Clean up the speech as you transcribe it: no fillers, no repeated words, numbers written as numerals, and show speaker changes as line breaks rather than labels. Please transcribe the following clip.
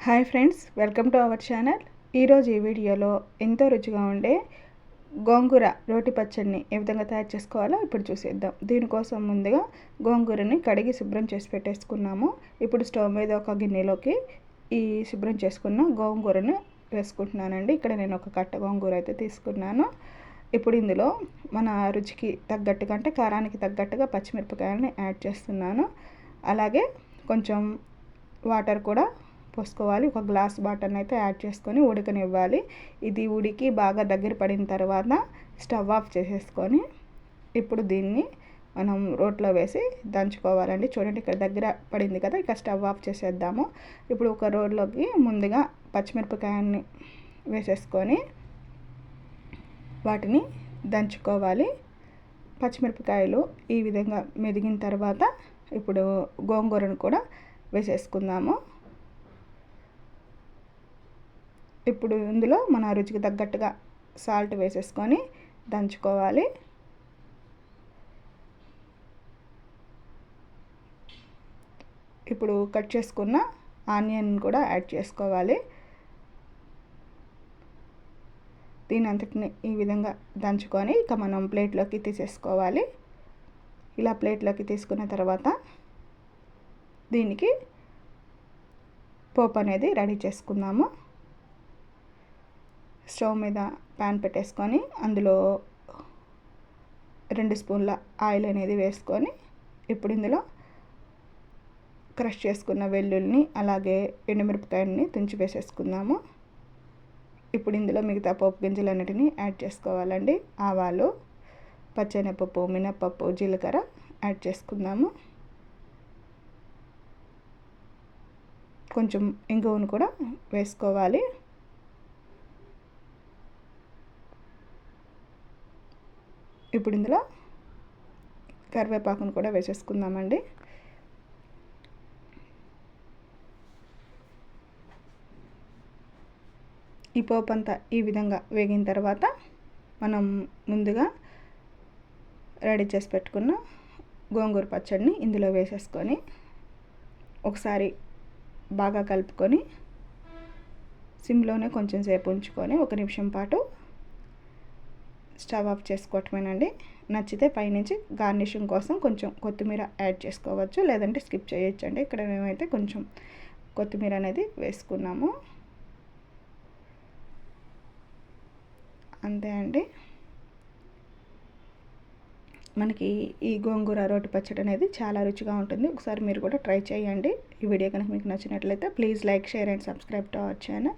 Hi friends, welcome to our channel. ఈరోజు ఈ వీడియోలో ఎంతో రుచిగా ఉండే గోంగూర రోటి పచ్చడిని ఏ విధంగా తయారు చేసుకోవాలో ఇప్పుడు చూసేద్దాం. దీనికోసం ముందుగా గోంగూరని కడిగి శుభ్రం చేసి పెట్టేసుకున్నాము. ఇప్పుడు స్టవ్ మీద ఒక గిన్నెలోకి ఈ శుభ్రం చేసుకున్న గోంగూరని వేసుకుంటున్నానండి. ఇక్కడ నేను ఒక కట్ట గోంగూర అయితే తీసుకున్నాను. ఇప్పుడు ఇందులో మన రుచికి తగ్గట్టుగా అంటే కారానికి తగ్గట్టుగా పచ్చిమిరపకాయలని యాడ్ చేస్తున్నాను. అలాగే కొంచెం వాటర్ కూడా పోసుకోవాలి. ఒక గ్లాస్ వాటర్ని అయితే యాడ్ చేసుకొని ఉడకనివ్వాలి. ఇది ఉడికి బాగా దగ్గర పడిన తర్వాత స్టవ్ ఆఫ్ చేసేసుకొని ఇప్పుడు దీన్ని మనం రోట్లో వేసి దంచుకోవాలండి. చూడండి, ఇక్కడ దగ్గర పడింది కదా, ఇక స్టవ్ ఆఫ్ చేసేద్దాము. ఇప్పుడు ఒక రోల్లోకి ముందుగా పచ్చిమిరపకాయన్ని వేసేసుకొని వాటిని దంచుకోవాలి. పచ్చిమిరపకాయలు ఈ విధంగా మెదిగిన తర్వాత ఇప్పుడు గోంగూరను కూడా వేసేసుకుందాము. ఇప్పుడు ఇందులో మన రుచికి తగ్గట్టుగా సాల్ట్ వేసేసుకొని దంచుకోవాలి. ఇప్పుడు కట్ చేసుకున్న ఆనియన్ కూడా యాడ్ చేసుకోవాలి. దీని అంతటిని ఈ విధంగా దంచుకొని ఇక మనం ప్లేట్లోకి తీసేసుకోవాలి. ఇలా ప్లేట్లోకి తీసుకున్న తర్వాత దీనికి పోపు అనేది రెడీ చేసుకుందాము. స్టవ్ మీద ప్యాన్ పెట్టేసుకొని అందులో 2 స్పూన్ల ఆయిల్ అనేది వేసుకొని ఇప్పుడు ఇందులో క్రష్ చేసుకున్న వెల్లుల్లిని అలాగే ఎండుమిరపకాయలని తుంచి వేసేసుకుందాము. ఇప్పుడు ఇందులో మిగతా పోపు గింజలన్నిటిని యాడ్ చేసుకోవాలండి. ఆవాలు, పచ్చెనపప్పు, మినప్పప్పు, జీలకర్ర యాడ్ చేసుకుందాము. కొంచెం ఇంగువను కూడా వేసుకోవాలి. ఇప్పుడు ఇందులో కరివేపాకును కూడా వేసేసుకుందామండి. ఈ పోపు అంతా ఈ విధంగా వేగిన తర్వాత మనం ముందుగా రెడీ చేసి పెట్టుకున్న గోంగూర పచ్చడిని ఇందులో వేసేసుకొని ఒకసారి బాగా కలుపుకొని సిమ్లోనే కొంచెం సేపు ఉంచుకొని 1 నిమిషం పాటు స్టవ్ ఆఫ్ చేసుకోవటమేనండి. నచ్చితే పైనుంచి గార్నిషింగ్ కోసం కొంచెం కొత్తిమీర యాడ్ చేసుకోవచ్చు, లేదంటే స్కిప్ చేయొచ్చండి. ఇక్కడ మేమైతే కొంచెం కొత్తిమీర అనేది వేసుకున్నాము. అంతే అండి, మనకి ఈ గోంగూర రోటి పచ్చడి అనేది చాలా రుచిగా ఉంటుంది. ఒకసారి మీరు కూడా ట్రై చేయండి. ఈ వీడియో కనుక మీకు నచ్చినట్లయితే please like, share and subscribe to our channel.